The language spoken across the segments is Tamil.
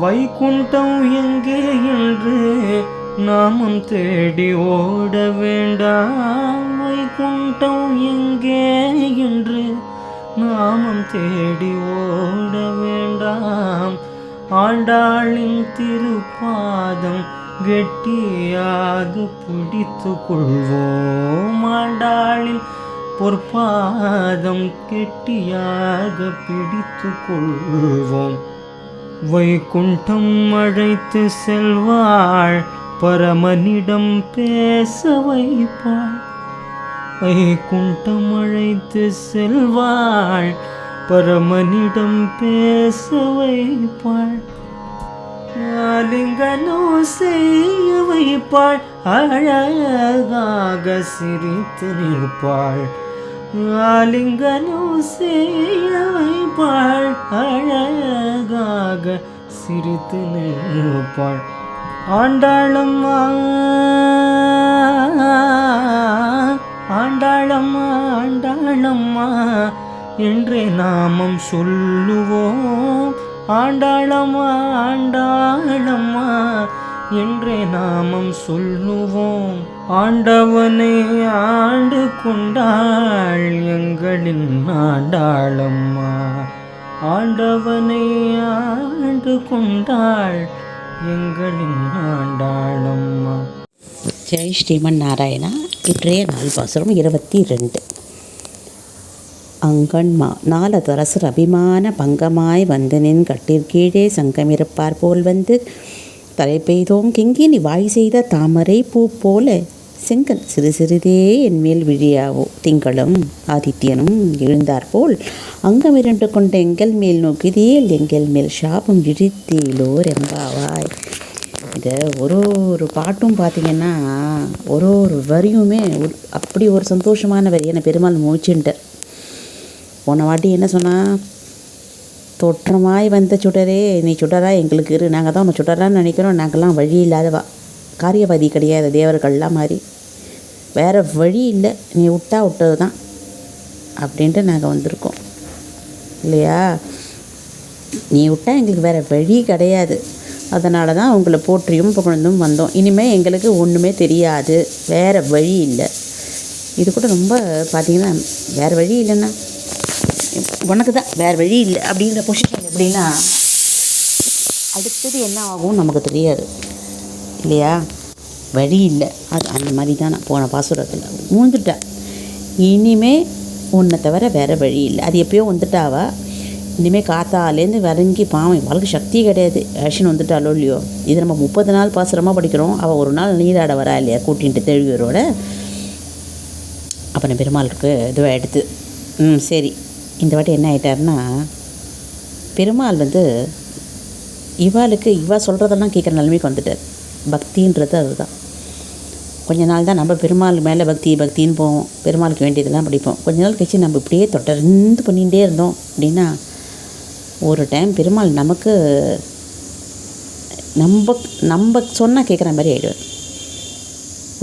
வைகுண்டம் எங்கே என்று நாமும் தேடி ஓட வேண்டாம். வைகுண்டம் எங்கே என்று நாமும் தேடி ஓட வேண்டாம். ஆண்டாளின் திருப்பாதம் கெட்டியாக பிடித்து கொள்வோம். ஆண்டாளின் பொற்பாதம் கெட்டியாக பிடித்து கொள்வோம். வைகுண்டம் அழைத்து செல்வாள், பரமனிடம் பேச வைப்பாள். வைகுண்டம் அழைத்து செல்வாள், பரமனிடம் பேச வைப்பாள். ஆலிங்கனோ செய்ய வைப்பாள், அழகாக சிரித்து நிற்பாள். ஆலிங்கனோ செய்ய வைப்பாள், அழகாக சிரித்து நிற்பாள். ஆண்டாளம்மா ஆண்டாளம்மா ஆண்டாளம்மா என்றே நாமம் சொல்லுவோம். ஆண்டாளம்மா ஆண்டாளம்மா என்றே நாமம் சொல்லுவோம். ஆண்டவனை ஆண்டு கொண்டாள் எங்களின் ஆண்டாளம்மா. ஆண்டவனை ஆண்டு கொண்டாள் எங்களின் ஆண்டாளம்மா. ஜெய் ஸ்ரீமன் நாராயணா. இன்றைய நாள் பாசுரம் 22. அங்கன்மா நாலதரசர் அபிமான பங்கமாய் வந்து நின் கட்டிற்கீழே சங்கமிருப்பார் போல் வந்து தலை பெய்தோம் கிங்கினி வாய் செய்த தாமரை பூ போல செங்கன் சிறு சிறிதே என்மேல் விழியாவோ. திங்களும் ஆதித்யனும் எழுந்தாற்போல் அங்கமிரண்டு கொண்ட எங்கள் மேல் நோக்கிதேல் எங்கள் மேல் சாபம் இழித்தீலோர் எம்பாவாய். இதை ஒரு பாட்டும் பார்த்திங்கன்னா ஒரு வரியுமே அப்படி ஒரு சந்தோஷமான வரி. என்னை பெருமாள் மூச்சுன்ட்டார். போன வாட்டி என்ன சொன்னால், தோற்றமாய் வந்த சுடரே நீ சுடரா எங்களுக்கு இரு, நாங்கள் தான் உன்னை சுடரான்னு நினைக்கிறோம், நாங்கள்லாம் வழி இல்லாதவா, காரியவாதி கிடையாது, தேவர்கள்லாம் மாதிரி, வேறு வழி இல்லை, நீ விட்டது தான் அப்படின்ட்டு நாங்கள் வந்திருக்கோம் இல்லையா. நீ விட்டால் எங்களுக்கு வேறு வழி கிடையாது, அதனால தான் உங்களை போற்றியும் புகழ்ந்தும் வந்தோம். இனிமேல் எங்களுக்கு ஒன்றுமே தெரியாது, வேறு வழி இல்லை. இது கூட ரொம்ப பார்த்திங்கன்னா வேறு வழி இல்லைன்னா உனக்கு தான் வேறு வழி இல்லை அப்படிங்கிற பொசிஷன் எப்படின்னா அடுத்தது என்ன ஆகும் நமக்கு தெரியாது இல்லையா. வழி இல்லை, அது அந்த மாதிரி தான் நான் போன பாசுரத்தில் மூழ்ந்துட்டேன். இனிமே உன்னை தவிர வேறு வழி இல்லை. அது எப்போயோ வந்துட்டாவா, இனிமேல் காத்தாலேருந்து வரைஞ்சி பாவம் இவளுக்கு சக்தியே கிடையாது, ஆக்ஷன் வந்துட்டாலோ இல்லையோ. இது நம்ம 30 நாள் பாசுரமாக படிக்கிறோம். அவள் ஒரு நாள் நீராட வரா இல்லையா கூட்டின்ட்டு தெழுவியரோட. அப்புறம் பெருமாளுக்கு இதுவாக எடுத்து சரி. இந்த வாட்டி என்ன ஆகிட்டாருன்னா, பெருமாள் இவாளுக்கு சொல்கிறதெல்லாம் கேட்குற நிலைமைக்கு வந்துட்டார். பக்தின்றது அதுதான். கொஞ்ச நாள் தான் நம்ம பெருமாள் மேலே பக்தின்னு போவோம், பெருமாளுக்கு வேண்டியதெல்லாம் படிப்போம். கொஞ்ச நாள் கழிச்சு நம்ம இப்படியே தொடர்ந்து பண்ணிகிட்டே இருந்தோம் அப்படின்னா ஒரு டைம் பெருமாள் நமக்கு நம்ம சொன்னால் கேட்குற மாதிரி ஆகிடுவார்.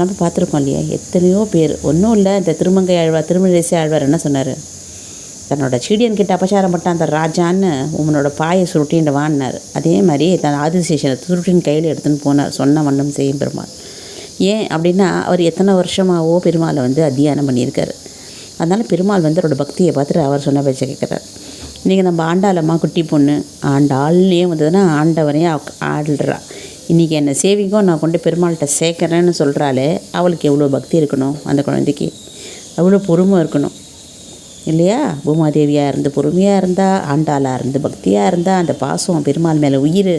நம்ம பார்த்துருக்கோம் இல்லையா, எத்தனையோ பேர். ஒன்றும் இல்லை, இந்த திருமங்கை ஆழ்வார் திருமழிசை ஆழ்வார் என்ன சொன்னார், தன்னோட சீடியன்கிட்ட அபச்சாரம் பட்டான் அந்த ராஜான்னு உன்னோட பாயை சுருட்டின்னு வாங்கினார். அதே மாதிரி தன் ஆதிசேஷனை சுருட்டின் கையில் எடுத்துன்னு போனார், சொன்ன வண்ணம் செய்யும் பெருமாள். ஏன் அப்படின்னா அவர் எத்தனை வருஷமாகவோ பெருமாளை அத்தியானம் பண்ணியிருக்காரு. அதனால் பெருமாள் அவரோட பக்தியை பார்த்துட்டு அவர் சொன்ன பேச்சை கேட்குறார். இன்றைக்கி நம்ம ஆண்டாளம்மா குட்டி பொண்ணு ஆண்டாள்லேயே வந்ததுன்னா ஆண்டவரையே ஆடுறா. இன்றைக்கி என்னை சேவிங்கோ நான் கொண்டு பெருமாள்கிட்ட சேர்க்குறேன்னு சொல்கிறாளே, அவளுக்கு எவ்வளோ பக்தி இருக்கணும், அந்த குழந்தைக்கு அவ்வளோ பொறுமை இருக்கணும் இல்லையா. பூமாதேவியாக இருந்து பொறுமையாக இருந்தால், ஆண்டாளாக இருந்து பக்தியாக இருந்தால், அந்த பாசம் பெருமாள் மேலே உயிர்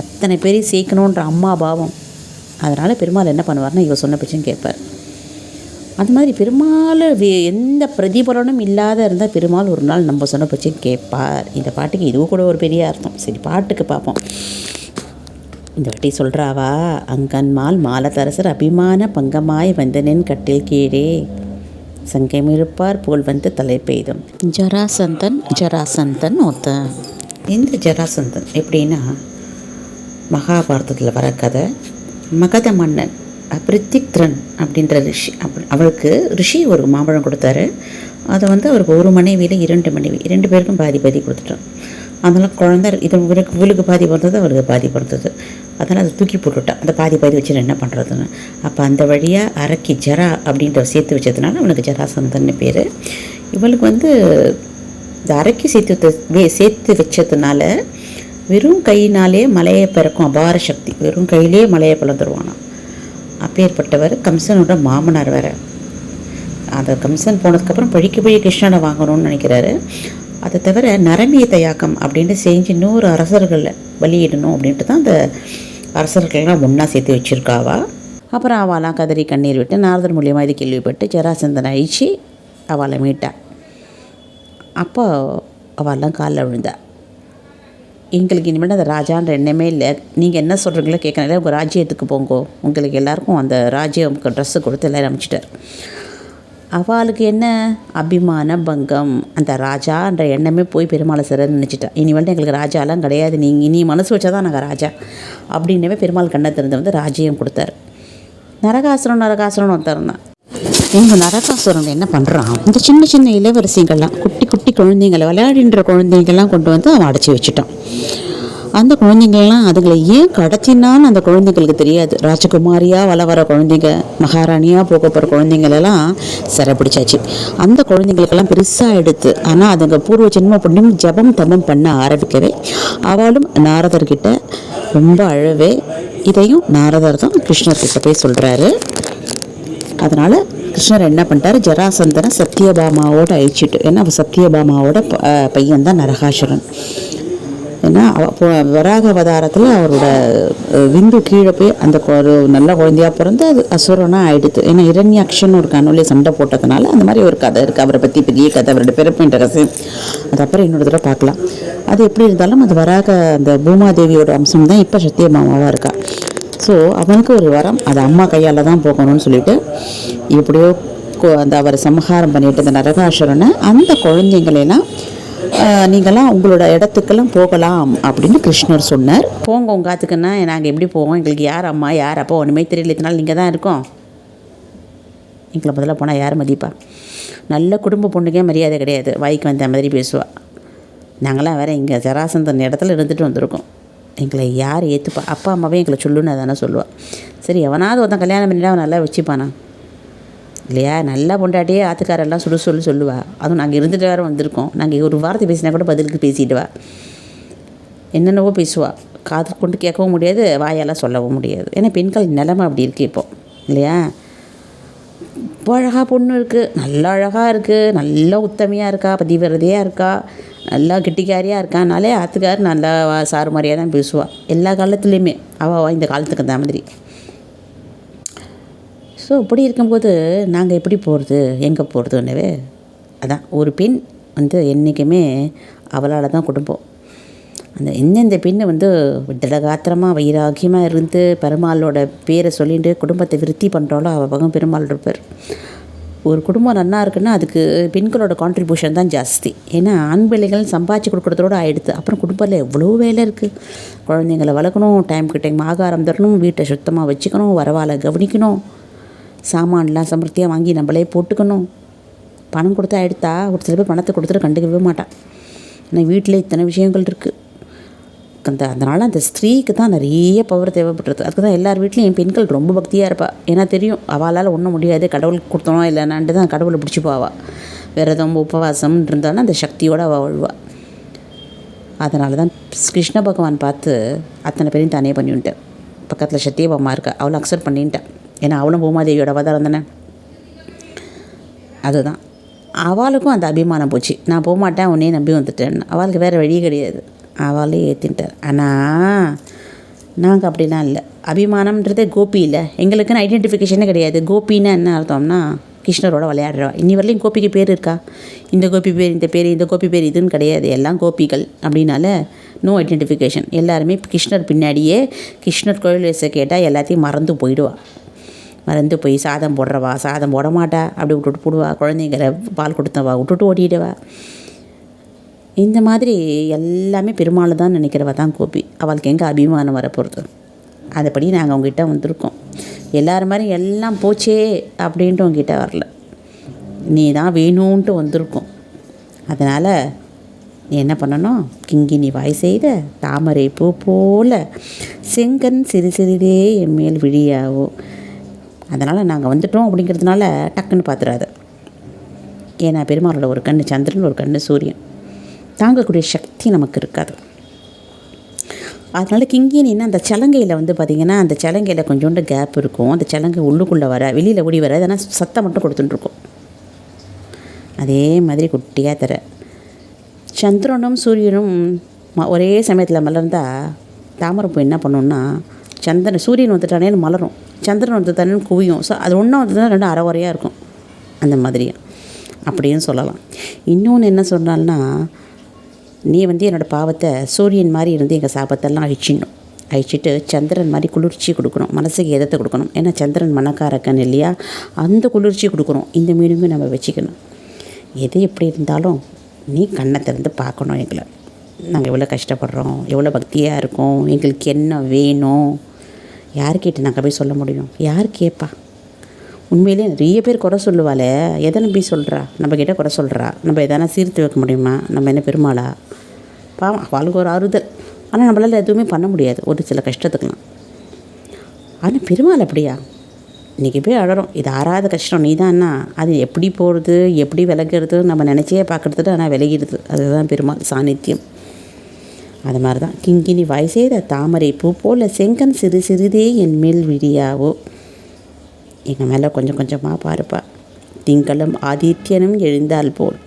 அத்தனை பேரையும் சேர்க்கணுன்ற அம்மா பாவம். அதனால் பெருமாள் என்ன பண்ணுவார்னா இவ சொன்ன பேச்சும் கேட்பார். அது மாதிரி பெருமாள் எந்த பிரதிபலனும் இல்லாத இருந்தால் பெருமாள் ஒரு நாள் நம்ம சொன்ன பேச்சும் கேட்பார். இந்த பாட்டுக்கு இதுவும் கூட ஒரு பெரிய அர்த்தம். சரி, பாட்டுக்கு பார்ப்போம். இந்த வாட்டி சொல்கிறாவா, அங்கன்மால் மாலதரசர் அபிமான பங்கமாய் வந்தனின் கட்டில் கீழே சங்கமிருப்பார் போல் தலை பெய்தும். ஜராசந்தன் ஒருத்தன். இந்த ஜராசந்தன் எப்படின்னா, மகாபாரதத்தில் வர கதை. மகத மன்னன் பிருத்திக்ரன் அப்படின்ற ரிஷி, அவளுக்கு ரிஷி ஒரு மாம்பழம் கொடுத்தாரு. அதை அவருக்கு ஒரு மனைவியில் 2 மனைவி, 2 பேருக்கும் பாதி கொடுத்துட்டான். அதனால் குழந்தை இது இவளுக்கு பாதி பிறந்தது, அவளுக்கு பாதி பிறந்தது. அதனால் அதை தூக்கி போட்டுவிட்டான். அந்த பாதி வச்சு என்ன பண்ணுறதுன்னு. அப்போ அந்த வழியாக அரக்கி ஜரா அப்படின்ற சேர்த்து வச்சதுனால அவனுக்கு ஜராசந்தன்னு பேர். இவளுக்கு இந்த அரக்கி சேர்த்து வச்சதுனால வெறும் கையினாலே மலையை பிறக்கும் அபார சக்தி. வெறும் கையிலே மலையை பிளந்துருவானா. அப்பேற்பட்டவர் கம்சனோட மாமனார் வேறு. அந்த கம்சன் போனதுக்கப்புறம் பழி கிருஷ்ணனை வாங்கணும்னு நினைக்கிறாரு. அதை தவிர நரமேத யாக்கம் அப்படின்ட்டு செஞ்சு 100 அரசர்களை பலியிடணும் அப்படின்ட்டு தான் அந்த அரசர்கள்லாம் ஒன்றா சேர்த்து வச்சுருக்காவா. அப்புறம் அவளாம் கதறி கண்ணீர் விட்டு நாரதர் மூலியமாக இது கேள்விப்பட்டு ஜராசந்தனை அழிச்சு அவளை மீட்டா. அப்போ அவள்லாம் காலில் விழுந்தா. எங்களுக்கு இனிமேல் அந்த ராஜான்ற எண்ணமே இல்லை, நீங்கள் என்ன சொல்கிறீங்களோ கேட்கணும், உங்கள் ராஜ்யத்துக்கு போங்கோ, உங்களுக்கு எல்லாேருக்கும் அந்த ராஜ்யம் ட்ரெஸ்ஸு கொடுத்து எல்லோரும் அமைச்சிட்டார். அவளுக்கு என்ன அபிமான பங்கம், அந்த ராஜான்ற எண்ணமே போய் பெருமாளை சிறன்னு நினச்சிட்டா. இனிமேல் எங்களுக்கு ராஜாலாம் கிடையாது, நீ மனசு வச்சா தான் நாங்கள் ராஜா அப்படின்னவே பெருமாள் கண்ணை திறந்து ராஜ்யம் கொடுத்தாரு. நரகாசுரன் ஒருத்தர் தான். எங்கள் நரகாசுரன் என்ன பண்ணுறான், இந்த சின்ன சின்ன இளவரசிங்கள்லாம் குட்டி குட்டி குழந்தைங்களை விளையாடின்ற குழந்தைங்கள்லாம் கொண்டு வந்து அவன் அடைச்சி வச்சுட்டான். அந்த குழந்தைங்கள்லாம் அதுங்களை ஏன் கடத்தினான்னு அந்த குழந்தைங்களுக்கு தெரியாது. ராஜகுமாரியாக வர குழந்தைங்க, மகாராணியாக போக போகிற குழந்தைங்களெல்லாம் சிறைப்பிடிச்சாச்சு. அந்த குழந்தைங்களுக்கெல்லாம் பெருசாக எடுத்து, ஆனால் அதுங்க பூர்வ ஜென்ம புண்ணியம் ஜபம் தபம் பண்ண ஆரம்பிக்கவே அவளும் நாரதர்கிட்ட ரொம்ப அழவே. இதையும் நாரதர் தான் கிருஷ்ணர்கிட்ட போய் சொல்கிறாரு. அதனால் கிருஷ்ணர் என்ன பண்ணிட்டாரு, ஜராசந்தனை சத்தியபாமாவோட அழிச்சிட்டு, ஏன்னா அவள் சத்தியபாமாவோட பையன் தான் நரகாசுரன். ஏன்னா வராக அவதாரத்தில் அவரோட விந்து கீழே போய் அந்த ஒரு நல்ல குழந்தையாக பிறந்து அது அசுரனாக ஆகிடுது. ஏன்னா இரண்யாக்ஷன் ஒரு கனவுலே சண்டை போட்டதுனால அந்த மாதிரி ஒரு கதை இருக்குது. அவரை பற்றி பெரிய கதை, அவரோட பிறப்பின் ரகசியம். அது அப்புறம் இன்னொரு தடவை பார்க்கலாம். அது எப்படி இருந்தாலும் அது வராக அந்த பூமாதேவியோட அம்சம் தான் இப்போ சத்தியபாமாவாக இருக்கா. ஸோ அவனுக்கு ஒரு வரம், அது அம்மா கையால் தான் போகணும்னு சொல்லிட்டு எப்படியோ அந்த அவரை சம்ஹாரம் பண்ணிட்டு அந்த நரகாசுரனை அந்த குழந்தைங்களெல்லாம் நீங்களாம் உங்களோட இடத்துக்கெல்லாம் போகலாம் அப்படின்னு கிருஷ்ணர் சொன்னார். போங்க உங்கள் காத்துக்குன்னா நாங்கள் எப்படி போவோம், எங்களுக்கு யார் அம்மா யார் அப்போ ஒன்றுமே தெரியல, இதனால் நீங்கள் தான் இருக்கோம், எங்களை முதல்ல போனால் யார் மதிப்பா, நல்ல குடும்ப பொண்ணுக்கே மரியாதை கிடையாது, வாய்க்கு வந்த மாதிரி பேசுவாள். நாங்களாம் வேறு இங்கே ஜராசந்தன் இடத்துல இருந்துட்டு வந்திருக்கோம், எங்களை யார் ஏற்றுப்பா, அப்பா அம்மாவே எங்களை சொல்லுன்னு தானே சொல்லுவாள். சரி எவனாவது ஒருத்தன் கல்யாணம் பண்ணிட்டா அவன் நல்லா வச்சுப்பானா இல்லையா, நல்லா பொண்டாட்டியே ஆத்துக்காரெல்லாம் சொல்லுவா. அதுவும் நாங்கள் இருந்துட்டு வேறு வந்திருக்கோம், நாங்கள் ஒரு வார்த்தை பேசினா கூட பதிலுக்கு பேசிடுவா, என்னென்னவோ பேசுவா, காது கொண்டு கேட்கவும் முடியாது, வாயெல்லாம் சொல்லவும் முடியாது. ஏன்னா பெண்கள் நிலைமை அப்படி இருக்குது இப்போது இல்லையா. இப்போ அழகாக பொண்ணு இருக்குது, நல்லா அழகாக இருக்குது, நல்லா உத்தமையாக இருக்கா, பதிவிரதையாக இருக்கா, நல்லா கெட்டிக்காரியாக இருக்கானாலே ஆத்துக்கார் நல்லா சாறு மாதிரியாக தான் பேசுவாள் எல்லா காலத்துலேயுமே. அவள் இந்த காலத்துக்கு அந்த மாதிரி. ஸோ இப்படி இருக்கும்போது நாங்கள் எப்படி போகிறது, எங்கே போகிறதுன்னவே. அதான் ஒரு பெண் என்றைக்குமே அவளால் தான் குடும்பம். அந்த எந்தெந்த பெண்ணை திடகாத்திரமாக வைராக்கியமாக இருந்து பெருமாளோட பேரை சொல்லிட்டு குடும்பத்தை விருத்தி பண்ணுறாலோ அவள் பக்கம் பெருமாள் இருப்பார். ஒரு குடும்பம் நல்லா இருக்குன்னா அதுக்கு பெண்களோட கான்ட்ரிபியூஷன் தான் ஜாஸ்தி. ஏன்னா ஆண் பிள்ளைகள் சம்பாதிச்சு கொடுக்குறதோடு ஆகிடுது. அப்புறம் குடும்பத்தில் எவ்வளோ வேலை இருக்குது. குழந்தைங்களை வளர்க்கணும், டைமுக்கு டைம் ஆகாரம் தரணும், வீட்டை சுத்தமாக வச்சுக்கணும், வரவாலை கவனிக்கணும், சாமான்லாம் சமிருத்தியாக வாங்கி நம்மளே போட்டுக்கணும். பணம் கொடுத்தா எடுத்தா ஒரு சில பேர் பணத்தை கொடுத்துட்டு கண்டுக்கவே மாட்டான். ஏன்னா வீட்டில் இத்தனை விஷயங்கள் இருக்குது. அதனால் அந்த ஸ்திரீக்கு தான் நிறைய பவர் தேவைப்படுறது. அதுக்கு தான் எல்லார் வீட்லேயும் பெண்கள் ரொம்ப பக்தியாக இருப்பாள். ஏன்னா தெரியும் அவளால் ஒன்றும் முடியாது, கடவுளுக்கு கொடுத்தோம் இல்லைனான்ட்டு தான் கடவுளை பிடிச்சி போவாள். விரதம் உபவாசம் இருந்தாலும் அந்த சக்தியோடு அவள் வாழ்வாள். அதனால தான் கிருஷ்ண பகவான் பார்த்து அத்தனை பேரையும் தானே பண்ணிவிட்டார். பக்கத்தில் சத்தியபாமா இருக்கா, அவளை அக்செப்ட் பண்ணிட்டான். ஏன்னா அவளும் பூமாதேவியோட அவதாரம் தானே. அதுதான் அவளுக்கும் அந்த அபிமானம் போச்சு, நான் போக மாட்டேன் உன்னையே நம்பி வந்துட்டேன்னு. அவளுக்கு வேறு வழி கிடையாது, அவளே ஏற்றின்ட்டார். ஆனால் நாங்கள் அப்படிலாம் இல்லை. அபிமானம்ன்றதே கோபி இல்லை, எங்களுக்குன்னு ஐடென்டிஃபிகேஷனே கிடையாது. கோபின்னா என்ன அர்த்தம்னா கிருஷ்ணரோட விளையாடுறா. இன்னி வரலையும் கோபிக்கு பேர் இருக்கா, இந்த கோபி பேர் இந்த பேர் இந்த கோபி பேர் இதுன்னு கிடையாது, எல்லாம் கோபிகள். அப்படின்னால நோ ஐடென்டிஃபிகேஷன். எல்லாருமே கிருஷ்ணர் பின்னாடியே கிருஷ்ணர் கோயில் கேட்டால் எல்லாத்தையும் மறந்து போயிடுவாள். மறந்து போய் சாதம் போடுறவா சாதம் போட மாட்டா, அப்படி விட்டுட்டு போடுவா. குழந்தைங்களை பால் கொடுத்தவா விட்டுட்டு ஓடிடுவா. இந்த மாதிரி எல்லாமே பெருமாள் தான் நினைக்கிறவா தான் கோபி. அவளுக்கு எங்கே அபிமானம் வரப்போகிறது. அதுபடி நாங்கள் அவங்ககிட்ட வந்திருக்கோம். எல்லாரும் மாதிரி எல்லாம் போச்சே அப்படின்ட்டு உங்ககிட்ட வரல, நீ தான் வேணும்ன்ட்டு வந்திருக்கோம். அதனால் நீ என்ன பண்ணணும், கிங்கினி வாய் செய்த தாமரை பூ போல செங்கன் சிறு சிறிதே என் மேல் விழியாவோ. அதனால் நாங்கள் வந்துட்டோம் அப்படிங்கிறதுனால டக்குன்னு பார்த்துடாது. ஏன்னா பெருமாளோட ஒரு கண் சந்திரன், ஒரு கண் சூரியன், தாங்கக்கூடிய சக்தி நமக்கு இருக்காது. அதனால் கிங்கினின்னா அந்த சலங்கையில் வந்து பார்த்திங்கன்னா, அந்த சலங்கையில் கொஞ்சோண்டு கேப் இருக்கும். அந்த சலங்கை உள்ளுக்குள்ளே வர, வெளியில் ஓடி வர, அதனால் சத்தம் மட்டும் கொடுத்துட்டுருக்கோம். அதே மாதிரி குட்டியாக தர சந்திரனும் சூரியனும் ஒரே சமயத்தில் மலர்ந்தால் தாமரைப்பூ என்ன பண்ணணுன்னா, சூரியன் வந்துட்டானே மலரும், சந்திரன் வந்துட்டானே குவியும். ஸோ அது ஒன்றும் வந்துதான் ரெண்டும் அரைவரையாக இருக்கும். அந்த மாதிரியும் அப்படின்னு சொல்லலாம். இன்னொன்று என்ன சொன்னால்னா, நீ வந்து என்னோடய பாவத்தை சூரியன் மாதிரி இருந்து எங்கள் சாபத்தெல்லாம் அழிச்சிட்டு சந்திரன் மாதிரி குளிர்ச்சி கொடுக்கணும், மனசுக்கு எதத்தை கொடுக்கணும். ஏன்னா சந்திரன் மனக்காரக்கன் இல்லையா, அந்த குளிர்ச்சி கொடுக்கணும். இந்த மீனுமே நம்ம வச்சுக்கணும். எது எப்படி இருந்தாலும் நீ கண்ணை திறந்து பார்க்கணும். எங்களை நாங்கள் எவ்வளோ கஷ்டப்படுறோம், எவ்வளோ பக்தியாக இருக்கோம், எங்களுக்கு என்ன வேணும், யார்கிட்ட நாங்கள் போய் சொல்ல முடியும்? யார் கேட்பா? உண்மையிலே நிறைய பேர் குறை சொல்லுவாளே, எதை நம்பி சொல்கிறா? நம்மக்கிட்ட குறை சொல்கிறா, நம்ம எதனா சீர்த்து வைக்க முடியுமா? நம்ம என்ன பெருமாளா? பாவம், அவளுக்கு ஒரு ஆறுதல். ஆனால் நம்மளால் எதுவுமே பண்ண முடியாது ஒரு சில கஷ்டத்துக்கெலாம். ஆனால் பெருமாள் அப்படியா? இன்றைக்கி போய் அழறோம், இது ஆறாத கஷ்டம் நீ தான்னா, அது எப்படி போகிறது, எப்படி விலகிறது, நம்ம நினச்சே பார்க்குறதுட்டு ஆனால் விலகிடுது. அதுதான் பெருமாள் சாநித்தியம். அது மாதிரி தான் கிங்கினி வாய் செய்த தாமரை பூ போல் செங்கன் சிறு சிறிதே என் மேல் விழியாவோ. எங்கள் மேலே கொஞ்சம் கொஞ்சமாக பாருப்பா. திங்களும் ஆதித்யனும் எழுந்தால் போல்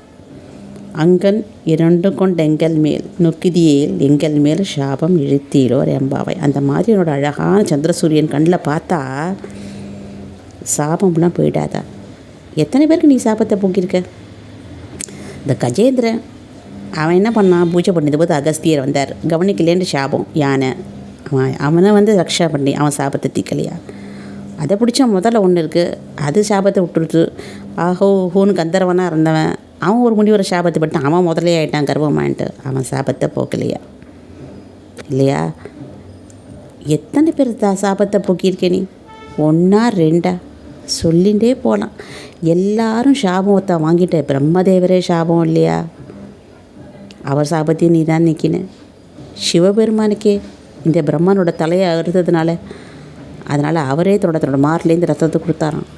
அங்கன் இரண்டு கொண்டெங்கள் மேல் நொக்கிதியேல் எங்கள் மேல் சாபம் இழுத்தீலோர் எம்பாவை. அந்த மாதிரி என்னோடய அழகான சந்திரசூரியன் கண்ணில் பார்த்தா சாபம்லாம் போயிடாதா? எத்தனை பேருக்கு நீ சாபத்தை போக்கியிருக்க? இந்த கஜேந்திரன் அவன் என்ன பண்ணான், பூஜை பண்ணிது போது அகஸ்தியர் வந்தார், கவனிக்கலேன்னு சாபம் யானை. அவனை வந்து ரக்ஷா பண்ணி அவன் சாபத்தை தீக்கலையா? அதை பிடிச்சா முதல்ல ஒன்று இருக்குது, அது சாபத்தை விட்டுருச்சு. ஆஹோ ஹோன்னு கந்தர்வனாக இருந்தவன் அவன் ஒரு முனிவரை சாபத்தை பட்டு அவன் முதலே ஆகிட்டான் கர்வமான்ட்டு. அவன் சாபத்தை போக்கலையா? இல்லையா? எத்தனை பேர் சாபத்தை போக்கியிருக்கே நீ? ஒன்றா ரெண்டா சொல்லிகிட்டே போகலாம். எல்லாரும் சாபம் ஒருத்த வாங்கிட்ட. பிரம்மதேவரே சாபம் இல்லையா? அவர் சாபத்தையும் நீ தான் நிற்கின. சிவபெருமானுக்கே இந்த பிரம்மனோட தலையை அறுத்ததுனால, அதனால் அவரே தன்னோட மார்லேருந்து ரத்தத்தை கொடுத்தாராம்.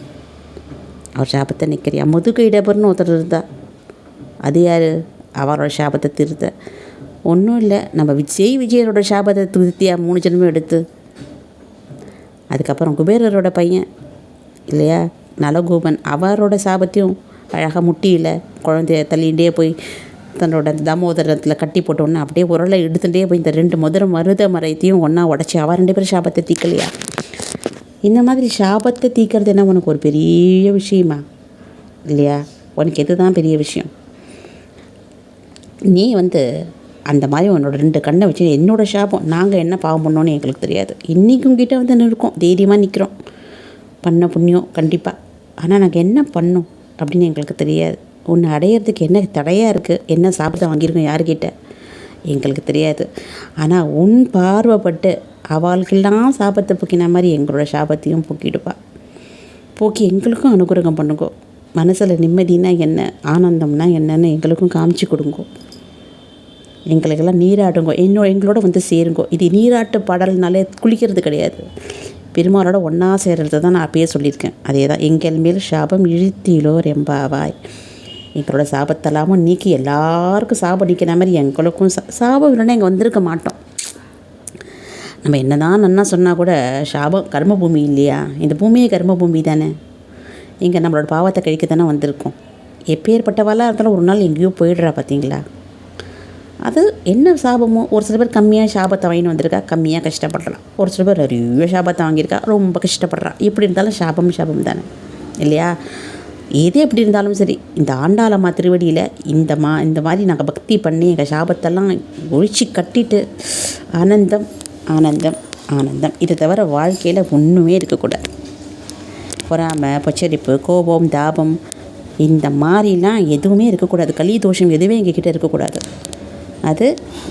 அவர் சாபத்தை நிற்கிறியா? முதுகு இடபர்னு ஒருத்தர் இருந்தா, அது யார்? அவரோட சாபத்தை திருத்த. ஒன்றும் இல்லை, நம்ம விஜயனோட சாபத்தை திருத்தியா 3 ஜென்மம் எடுத்து. அதுக்கப்புறம் குபேரரோட பையன் இல்லையா நலகோபன், அவரோட சாபத்தையும் அழகாக முட்டியில் குழந்தைய தள்ளிகிட்டே போய் தன்னோட தாமோதரத்தில் கட்டி போட்டோன்னே அப்படியே உரலை எடுத்துகிட்டே போய் இந்த 2 மருத மரத்தையும் ஒன்றா உடச்சி அவன் 2 பேரும் சாபத்தை தீக்கலையா? இந்த மாதிரி சாபத்தை தீக்கிறது என்ன உனக்கு ஒரு பெரிய விஷயமா? இல்லையா? உனக்கு எது தான் பெரிய விஷயம்? நீ வந்து அந்த மாதிரி உன்னோட 2 கண்ணை வச்சு என்னோடய சாபம், நாங்கள் என்ன பாவம் பண்ணோன்னு எங்களுக்கு தெரியாது. இன்றைக்கி உங்ககிட்ட வந்து நிற்கிறோம், தைரியமாக நிற்கிறோம், பண்ண புண்ணியம் கண்டிப்பாக. ஆனால் நாங்கள் என்ன பண்ணோம் அப்படின்னு எங்களுக்கு தெரியாது. ஒன்று அடையிறதுக்கு என்ன தடையாக இருக்குது, என்ன சாபத்தை வாங்கியிருக்கோம் யாருக்கிட்ட எங்களுக்கு தெரியாது. ஆனால் உன் பார்வைப்பட்டு அவளுக்கெல்லாம் சாபத்தை போக்கின மாதிரி எங்களோட சாபத்தையும் போக்கிடுப்பா. போக்கி எங்களுக்கும் அனுகிரகம் பண்ணுங்கோ. மனசில் நிம்மதினா என்ன, ஆனந்தம்னா என்னன்னு எங்களுக்கும் காமிச்சு கொடுங்கோ. எங்களுக்கெல்லாம் நீராடுங்கோ, எங்களோட வந்து சேருங்கோ. இது நீராட்டு பாடல்னாலே குளிக்கிறது கிடையாது, பெருமாளோட ஒன்றா சேர்றது தான் நான் அப்பயே சொல்லியிருக்கேன். அதே தான், எங்கள் மேல் சாபம் இழுத்தீலோர் எம்பாவாய். எங்களோட சாபத்தெல்லாமும் நீக்கி எல்லாருக்கும் சாபம் நீக்கிற மாதிரி எங்களுக்கும் சாபம் இல்லைன்னா இங்கே வந்திருக்க மாட்டோம். நம்ம என்ன தான் நன்னா சொன்னால் கூட சாபம் கர்மபூமி இல்லையா? இந்த பூமியே கர்மபூமி தானே. இங்கே நம்மளோட பாவத்தை கழிக்க தானே வந்திருக்கோம். எப்பேற்பட்டவாளாக இருந்தாலும் ஒரு நாள் எங்கேயோ போயிடுறா பார்த்தீங்களா? அது என்ன சாபமோ, ஒரு சில பேர் கம்மியாக சாபத்தை வாங்கின்னு வந்திருக்கா, கம்மியாக கஷ்டப்படுறான். ஒரு சில பேர் நிறைய சாபத்தை வாங்கியிருக்கா, ரொம்ப கஷ்டப்படுறான். எப்படி இருந்தாலும் சாபம் தானே இல்லையா? எது எப்படி இருந்தாலும் சரி, இந்த ஆண்டாளம்மா திருவடியில் இந்த மாதிரி நாங்கள் பக்தி பண்ணி எங்கள் சாபத்தெல்லாம் ஒழிச்சு கட்டிட்டு ஆனந்தம் ஆனந்தம் ஆனந்தம். இதை தவிர வாழ்க்கையில் ஒன்றுமே இருக்கக்கூடாது. பொறாமை, பச்சரிப்பு, கோபம், தாபம் இந்த மாதிரிலாம் எதுவுமே இருக்கக்கூடாது. களி தோஷம் எதுவுமே எங்ககிட்ட இருக்கக்கூடாது. அது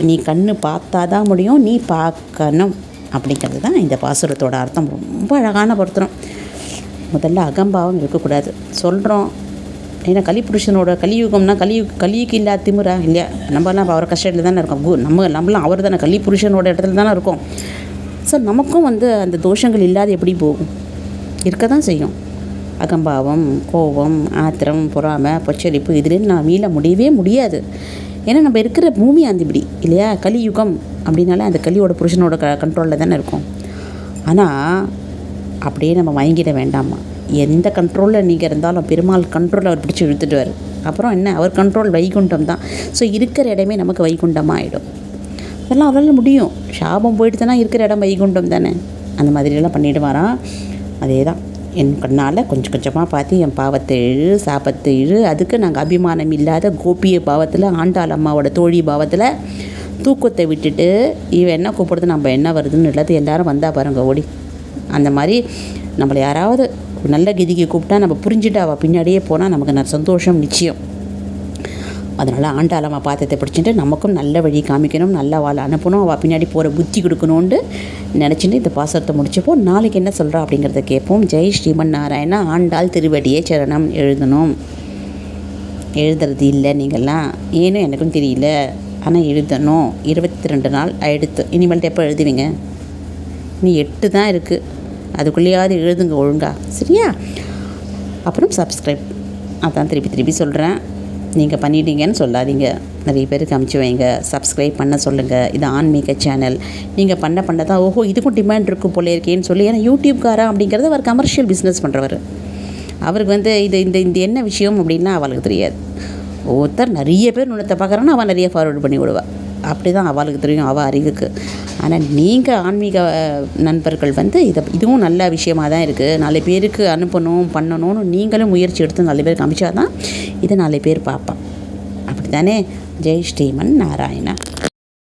நீ கண்ணு பார்த்தா தான் முடியும், நீ பார்க்கணும் அப்படிங்கிறது தான் இந்த பாசுரத்தோட அர்த்தம். ரொம்ப அழகான பொருத்தம். முதல்ல அகம்பாவம் இருக்கக்கூடாது. சொல்கிறோம், ஏன்னா கலிபுருஷனோட கலியுகம்னா கலியுக்கு இல்லாத திமிரா இல்லையா? நம்மலாம் இப்போ அவர் கஷ்டத்தில் தானே இருக்கோம். நம்மளாம் அவர் தானே கலிபுருஷனோட இடத்துல தானே இருக்கோம். ஸோ நமக்கும் அந்த தோஷங்கள் இல்லாத எப்படி போகும்? இருக்க தான் செய்யும். அகம்பாவம், கோபம், ஆத்திரம், பொறாமை, பொச்சரிப்பு இதுலேருந்து நான் மீள முடியவே முடியாது. ஏன்னா நம்ம இருக்கிற பூமி இப்படி இல்லையா? கலியுகம் அப்படின்னாலே அந்த கலியோட புருஷனோட கண்ட்ரோலில் தானே இருக்கும். ஆனால் அப்படியே நம்ம வாங்கிட வேண்டாமா? எந்த கண்ட்ரோலில் நீங்கள் இருந்தாலும் பெருமாள் கண்ட்ரோலில் அவர் பிடிச்சி இழுத்துட்டுவார். அப்புறம் என்ன, அவர் கண்ட்ரோல் வைகுண்டம் தான். ஸோ இருக்கிற இடமே நமக்கு வைகுண்டமாக ஆகிடும். அதெல்லாம் அவரால் முடியும். சாபம் போயிடுச்சுன்னா இருக்கிற இடம் வைகுண்டம் தானே. அந்த மாதிரியெல்லாம் பண்ணிவிடுவாராம். அதே தான் என் கண்ணால் கொஞ்சம் கொஞ்சமாக பார்த்து என் பாவத்தை சாபத்தை அதுக்கு நாங்கள் அபிமானம் இல்லாத கோபிய பாவத்தில், ஆண்டாள் அம்மாவோட தோழி பாவத்தில் தூக்கத்தை விட்டுட்டு இவன் என்ன கூப்பிடுறது, நம்ம என்ன வருதுன்னு இல்லாத எல்லாரும் வந்தால் பாருங்க ஓடி. அந்த மாதிரி நம்மளை யாராவது நல்ல கதிக்கு கூப்பிட்டா நம்ம புரிஞ்சுட்டு அவள் பின்னாடியே போனால் நமக்கு சந்தோஷம் நிச்சயம். அதனால் ஆண்டாள் அம்மா பாத்திரத்தை பிடிச்சிட்டு நமக்கும் நல்ல வழி காமிக்கணும், நல்ல வாழை அனுப்பணும், அவள் பின்னாடி போகிற புத்தி கொடுக்கணுன்ட்டு நினச்சிட்டு இந்த பாசத்தை முடிச்சப்போ நாளைக்கு என்ன சொல்கிறா அப்படிங்கிறத கேட்போம். ஜெய் ஸ்ரீமன் நாராயணா. ஆண்டாள் திருவடியே சரணம் எழுதணும். எழுதுறது இல்லை நீங்கள்லாம், ஏனும் எனக்கும் தெரியல, ஆனால் எழுதணும். 22 நாள் எடுத்து இனிமேல்ட்டு எப்போ எழுதுவீங்க? நீ 8 தான் இருக்குது, அதுக்குள்ளேயாவது எழுதுங்க ஒழுங்கா, சரியா? அப்புறம் சப்ஸ்கிரைப், அதான் திருப்பி சொல்கிறேன். நீங்கள் பண்ணிட்டீங்கன்னு சொல்லாதீங்க, நிறைய பேருக்கு அமுச்சு வைங்க. சப்ஸ்கிரைப் பண்ண சொல்லுங்கள். இது ஆன்மீக சேனல். நீங்கள் பண்ண தான் ஓஹோ இதுக்கும் டிமாண்ட் இருக்கும் போல இருக்கேன்னு சொல்லி, ஏன்னா யூடியூப்காரன் அப்படிங்கிறது அவர் கமர்ஷியல் பிஸ்னஸ் பண்ணுறவர். அவருக்கு இது இந்த என்ன விஷயம் அப்படின்னா அவளுக்கு தெரியாது. ஒருத்தர் நிறைய பேர் நுணத்தை பார்க்குறான்னா அவள் நிறைய ஃபார்வர்டு பண்ணி விடுவாள். அப்படி தான் அவளுக்கு தெரியும், அவள் அறிவுக்கு. ஆனால் நீங்கள் ஆன்மீக நண்பர்கள் இதுவும் நல்ல விஷயமாக தான் இருக்குது. 4 பேருக்கு அனுப்பணும் பண்ணணும்னு நீங்களும் முயற்சி எடுத்து 4 பேருக்கு அமிச்சா தான் இதை 4 பேர் பார்ப்பான். அப்படி தானே? ஜெய் ஸ்ரீமன் நாராயணா.